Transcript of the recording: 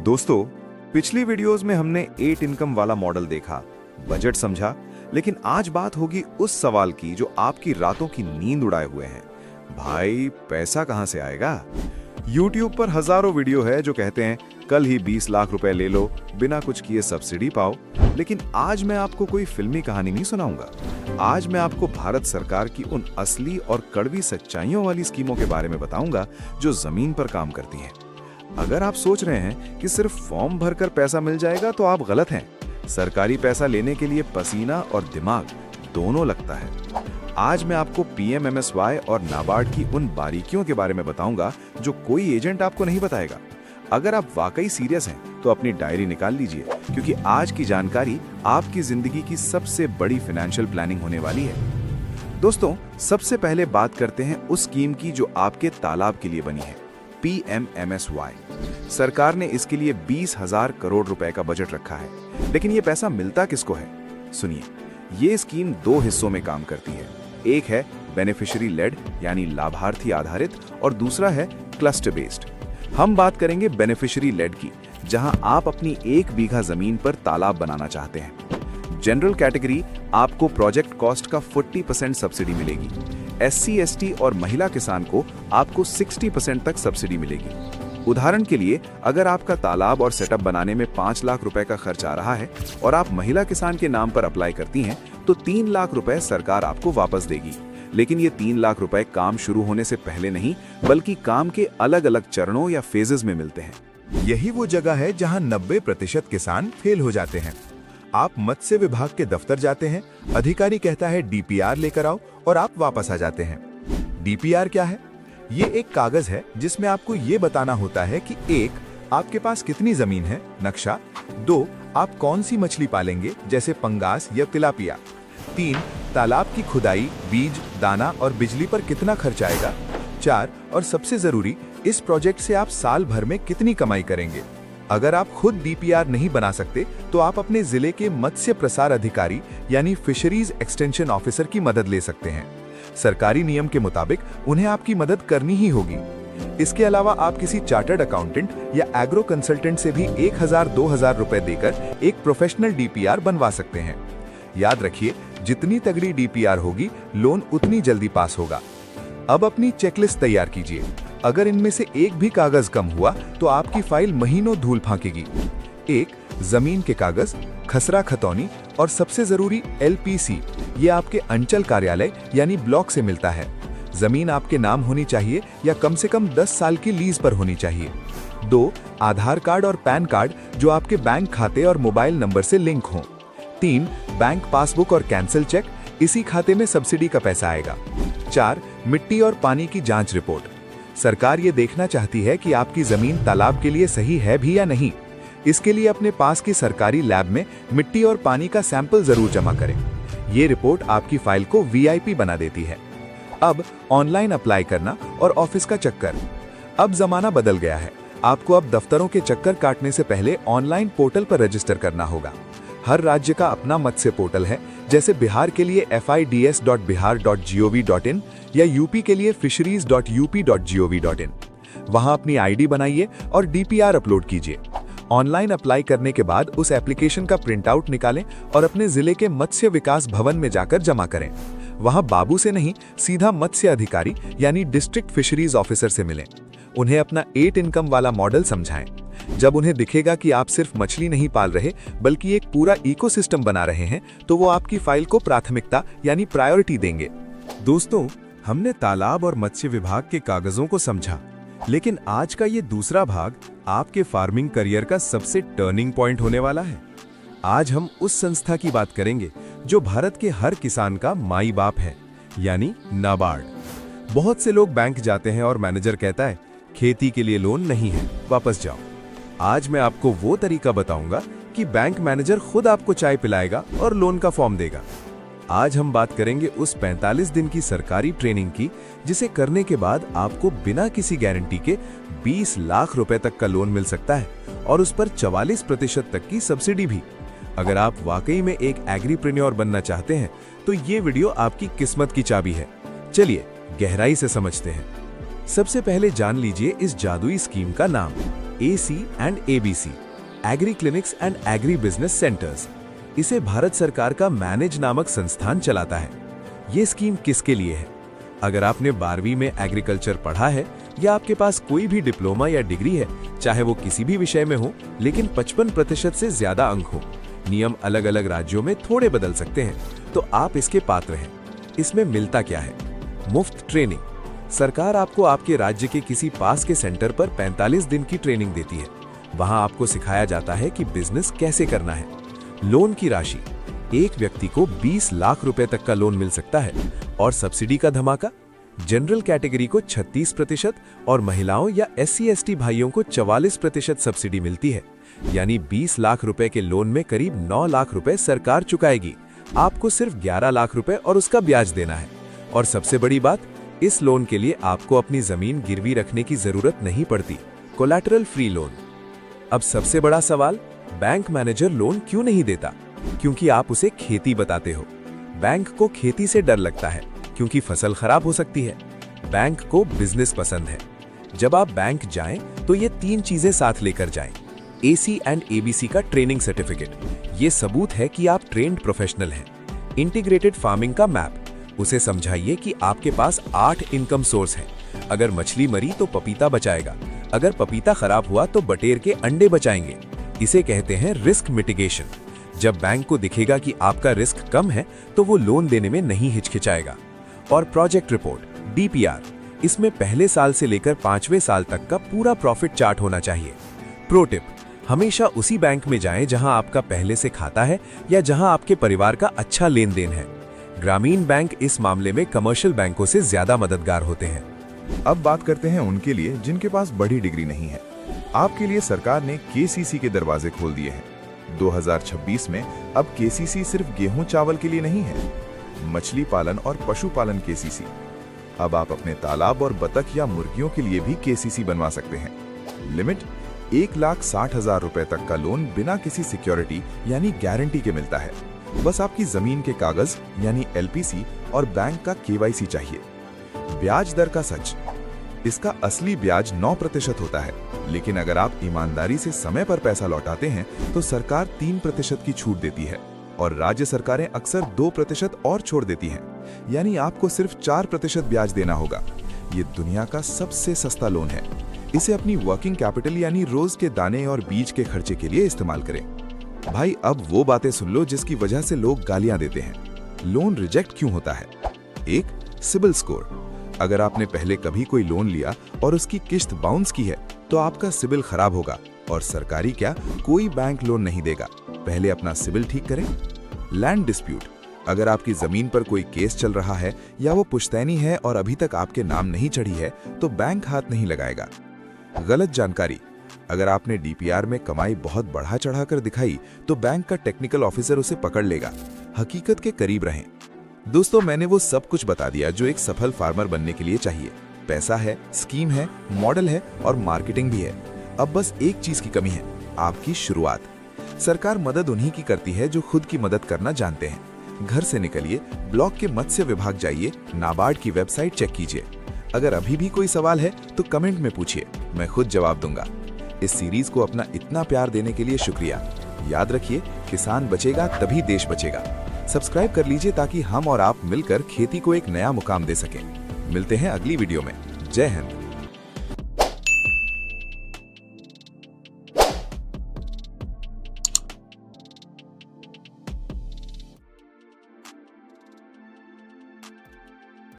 दोस्तों, पिछली वीडियोस में हमने 8 इनकम वाला मॉडल देखा, बजट समझा, लेकिन आज बात होगी उस सवाल की जो आपकी रातों की नींद उड़ाए हुए हैं। भाई, पैसा कहां से आएगा? YouTube पर हजारों वीडियो है जो कहते हैं कल ही 20 लाख रुपए ले लो, बिना कुछ किए सब्सिडी पाओ। लेकिन आज मैं आपको कोई फिल्मी कहानी नहीं सुनाऊंगा। आज मैं आपको भारत सरकार की उन असली और कड़वी सच्चाइयों वाली स्कीमों के बारे में बताऊंगा जो जमीन पर काम करती हैं। अगर आप सोच रहे हैं कि सिर्फ फॉर्म भरकर पैसा मिल जाएगा तो आप गलत हैं। सरकारी पैसा लेने के लिए पसीना और दिमाग दोनों लगता है। आज मैं आपको PMMSY और नाबार्ड की उन बारीकियों के बारे में बताऊंगा जो कोई एजेंट आपको नहीं बताएगा। अगर आप वाकई सीरियस हैं तो अपनी डायरी निकाल लीजिए, क्योंकि आज की जानकारी आपकी जिंदगी की सबसे बड़ी फाइनेंशियल प्लानिंग होने वाली है। दोस्तों, सबसे पहले बात करते हैं उस स्कीम की जो आपके तालाब के लिए बनी है, PMMSY। सरकार ने इसके लिए 20,000 करोड़ रुपए का बजट रखा है, लेकिन ये पैसा मिलता किसको है? सुनिए, ये स्कीम 2 हिस्सों में काम करती है। एक है बेनिफिशियरी लेड यानी लाभार्थी आधारित, और दूसरा है क्लस्टर बेस्ड। हम बात करेंगे बेनिफिशियरी लेड की, जहां आप अपनी 1 बीघा जमीन पर तालाब बनाना चाहते हैं। जनरल कैटेगरी आपको प्रोजेक्ट कॉस्ट का 40% सब्सिडी मिलेगी। SC, ST और महिला किसान को आपको 60% तक सब्सिडी मिलेगी। उदाहरण के लिए, अगर आपका तालाब और सेटअप बनाने में 5 लाख रुपए का खर्च आ रहा है और आप महिला किसान के नाम पर अप्लाई करती हैं, तो 3 लाख रुपए सरकार आपको वापस देगी। लेकिन ये 3 लाख रुपए काम शुरू होने से पहले नहीं, बल्कि काम के अलग अलग चरणों या फेजेस में मिलते हैं। यही वो जगह है जहां 90% किसान फेल हो जाते हैं। आप मत्स्य विभाग के दफ्तर जाते हैं, अधिकारी कहता है DPR लेकर आओ, और आप वापस आ जाते हैं। DPR क्या है? ये एक कागज है जिसमें आपको ये बताना होता है कि 1. आपके पास कितनी जमीन है, नक्शा। 2. आप कौन सी मछली पालेंगे, जैसे पंगास या तिलापिया। 3. तालाब की खुदाई, बीज, दाना और बिजली पर कितना खर्च आएगा। 4. और सबसे जरूरी, इस प्रोजेक्ट से आप साल भर में कितनी कमाई करेंगे। अगर आप खुद DPR नहीं बना सकते तो आप अपने जिले के मत्स्य प्रसार अधिकारी यानी फिशरीज एक्सटेंशन ऑफिसर की मदद ले सकते हैं। सरकारी नियम के मुताबिक उन्हें आपकी मदद करनी ही होगी। इसके अलावा आप किसी चार्टर्ड अकाउंटेंट या एग्रो कंसल्टेंट से भी 1,000-2,000 रुपए देकर एक प्रोफेशनल DPR बनवा सकते हैं। याद रखिए, जितनी तगड़ी DPR होगी, लोन उतनी जल्दी पास होगा। अब अपनी चेकलिस्ट तैयार कीजिए। अगर इनमें से एक भी कागज कम हुआ तो आपकी फाइल महीनों धूल फांकेगी। 1. जमीन के कागज, खसरा खतौनी और सबसे जरूरी LPC। ये आपके अंचल कार्यालय यानी ब्लॉक से मिलता है। जमीन आपके नाम होनी चाहिए या कम से कम 10 साल की लीज पर होनी चाहिए। 2. आधार कार्ड और पैन कार्ड जो आपके बैंक खाते और मोबाइल नंबर से लिंक हों। 3. बैंक पासबुक और कैंसिल चेक, इसी खाते में सब्सिडी का पैसा आएगा। 4. मिट्टी और पानी की जांच रिपोर्ट। सरकार ये देखना चाहती है कि आपकी जमीन तालाब के लिए सही है भी या नहीं। इसके लिए अपने पास की सरकारी लैब में मिट्टी और पानी का सैंपल जरूर जमा करें। ये रिपोर्ट आपकी फाइल को VIP बना देती है। अब ऑनलाइन अप्लाई करना और ऑफिस का चक्कर। अब जमाना बदल गया है। आपको अब दफ्तरों के चक्कर काटने से पहले ऑनलाइन पोर्टल पर रजिस्टर करना होगा। हर राज्य का अपना मत्स्य पोर्टल है, जैसे बिहार के लिए FIDS.bihar.gov.in या UP के लिए fisheries.up.gov.in। वहां अपनी ID बनाइए और DPR अपलोड कीजिए। ऑनलाइन अप्लाई करने के बाद उस एप्लीकेशन का प्रिंट आउट निकालें और अपने जिले के मत्स्य विकास भवन में जाकर जमा करें। वहां बाबू से नहीं, सीधा मत्स्य अधिकारी यानी डिस्ट्रिक्ट फिशरीज ऑफिसर से मिलें। उन्हें अपना 8 इनकम वाला मॉडल समझाएं। जब उन्हें दिखेगा कि आप सिर्फ मछली नहीं पाल रहे बल्कि एक पूरा इकोसिस्टम बना रहे हैं, तो वो आपकी फाइल को प्राथमिकता यानी प्रायोरिटी देंगे। दोस्तों, हमने तालाब और मत्स्य विभाग के कागजों को समझा, लेकिन आज का ये दूसरा भाग आपके फार्मिंग करियर का सबसे टर्निंग पॉइंट होने वाला है। आज हम उस संस्था की बात करेंगे जो भारत के हर किसान का माई बाप है, यानी नाबार्ड। बहुत से लोग बैंक जाते हैं और मैनेजर कहता है खेती के लिए लोन नहीं है, वापस जाओ। आज मैं आपको वो तरीका बताऊंगा कि बैंक मैनेजर खुद आपको चाय पिलाएगा और लोन का फॉर्म देगा। आज हम बात करेंगे उस 45 दिन की सरकारी ट्रेनिंग की, जिसे करने के बाद आपको बिना किसी गारंटी के 20 लाख रुपए तक का लोन मिल सकता है और उस पर 44% तक की सब्सिडी भी। अगर आप वाकई में एक एग्रीप्रेन्योर बनना चाहते हैं तो ये वीडियो आपकी किस्मत की चाबी है। चलिए गहराई से समझते हैं। सबसे पहले जान लीजिए इस जादुई स्कीम का नाम, AC and ABC, agri clinics and agri business centres. इसे भारत सरकार का मैनेज नामक संस्थान चलाता है। ये स्कीम किसके लिए है? अगर आपने 12वीं में एग्रीकल्चर पढ़ा है या आपके पास कोई भी डिप्लोमा या डिग्री है, चाहे वो किसी भी विषय में हो, लेकिन 55% से ज्यादा अंक हो। नियम अलग अलग राज्यों में थोड़े बदल सकते हैं, तो आप इसके पात्र हैं। इसमें मिलता क्या है? मुफ्त ट्रेनिंग। सरकार आपको आपके राज्य के किसी पास के सेंटर पर 45 दिन की ट्रेनिंग देती है। वहां आपको सिखाया जाता है कि बिजनेस कैसे करना है। लोन की राशि, एक व्यक्ति को 20 लाख रुपए तक का लोन मिल सकता है। और सब्सिडी का धमाका, जनरल कैटेगरी को 36% और महिलाओं या SC/ST भाइयों को 44% सब्सिडी मिलती है। यानी 20 लाख रुपए के लोन में करीब 9 लाख रुपए सरकार चुकाएगी। आपको सिर्फ 11 लाख रुपए और उसका ब्याज देना है। और सबसे बड़ी बात, इस लोन के लिए आपको अपनी जमीन गिरवी रखने की जरूरत नहीं पड़ती। Collateral free loan. अब सबसे बड़ा सवाल, बैंक मैनेजर लोन क्यों नहीं देता? क्योंकि आप उसे खेती बताते हो। बैंक को खेती से डर लगता है क्योंकि फसल खराब हो सकती है। बैंक को बिजनेस पसंद है। जब आप बैंक जाएं तो ये 3 चीजें साथ लेकर जाएं। AC एंड ABC का ट्रेनिंग सर्टिफिकेट, ये सबूत है कि आप ट्रेन्ड प्रोफेशनल हैं। इंटीग्रेटेड फार्मिंग का मैप, उसे समझाइए कि आपके पास 8 इनकम सोर्स हैं। अगर मछली मरी तो पपीता बचाएगा, अगर पपीता खराब हुआ तो बटेर के अंडे बचाएंगे। इसे कहते हैं रिस्क मिटिगेशन। जब बैंक को दिखेगा कि आपका रिस्क कम है तो वो लोन देने में नहीं हिचकिचाएगा। और प्रोजेक्ट रिपोर्ट, DPR, इसमें पहले साल से लेकर 5वें साल तक का पूरा प्रॉफिट चार्ट होना चाहिए। प्रो टिप, हमेशा उसी बैंक में जाएं जहां आपका पहले से खाता है या जहां आपके परिवार का अच्छा लेन देन है। ग्रामीण बैंक इस मामले में कमर्शियल बैंकों से ज्यादा मददगार होते हैं। अब बात करते हैं उनके लिए जिनके पास बड़ी डिग्री नहीं है। आपके लिए सरकार ने KCC के दरवाजे खोल दिए हैं। 2026 में अब KCC सिर्फ गेहूं चावल के लिए नहीं है, मछली पालन और पशुपालन KCC। अब आप अपने तालाब और बतख या मुर्गियों के लिए भी KCC बनवा सकते हैं। लिमिट 1,60,000 रुपए तक का लोन बिना किसी सिक्योरिटी यानी गारंटी के मिलता है। बस आपकी जमीन के कागज यानी LPC और बैंक का KYC चाहिए। ब्याज दर का सच, इसका असली ब्याज 9% होता है, लेकिन अगर आप ईमानदारी से समय पर पैसा लौटाते हैं तो सरकार 3% की छूट देती है और राज्य सरकारें अक्सर 2% और छोड़ देती हैं। यानी आपको सिर्फ 4% ब्याज देना होगा। ये दुनिया का सबसे सस्ता लोन है। इसे अपनी वर्किंग कैपिटल यानी रोज के दाने और बीज के खर्चे के लिए इस्तेमाल करें। भाई, अब वो बातें सुन लो जिसकी वजह से लोग गालियां देते हैं। लोन रिजेक्ट क्यों होता है? 1. CIBIL score. अगर आपने पहले कभी कोई लोन लिया और उसकी किश्त बाउंस की है तो आपका सिबिल खराब होगा और सरकारी क्या, कोई बैंक लोन नहीं देगा। पहले अपना सिबिल ठीक करें। लैंड डिस्प्यूट, अगर आपकी जमीन पर कोई केस चल रहा है या वो पुश्तैनी है और अभी तक आपके नाम नहीं चढ़ी है तो बैंक हाथ नहीं लगाएगा। गलत जानकारी, अगर आपने DPR में कमाई बहुत बढ़ा चढ़ाकर दिखाई तो बैंक का टेक्निकल ऑफिसर उसे पकड़ लेगा। हकीकत के करीब रहें। दोस्तों, मैंने वो सब कुछ बता दिया जो एक सफल फार्मर बनने के लिए चाहिए। पैसा है, स्कीम है, मॉडल है और मार्केटिंग भी है। अब बस एक चीज की कमी है, आपकी शुरुआत। सरकार मदद उन्हीं की करती है जो खुद की मदद करना जानते हैं। घर से निकलिए, ब्लॉक के मत्स्य विभाग जाइए, नाबार्ड की वेबसाइट चेक कीजिए। अगर अभी भी कोई सवाल है तो कमेंट में पूछिए, मैं खुद जवाब दूंगा। इस सीरीज को अपना इतना प्यार देने के लिए शुक्रिया। याद रखिए, किसान बचेगा तभी देश बचेगा। सब्सक्राइब कर लीजिए ताकि हम और आप मिलकर खेती को एक नया मुकाम दे सकें। मिलते हैं अगली वीडियो में। जय हिंद।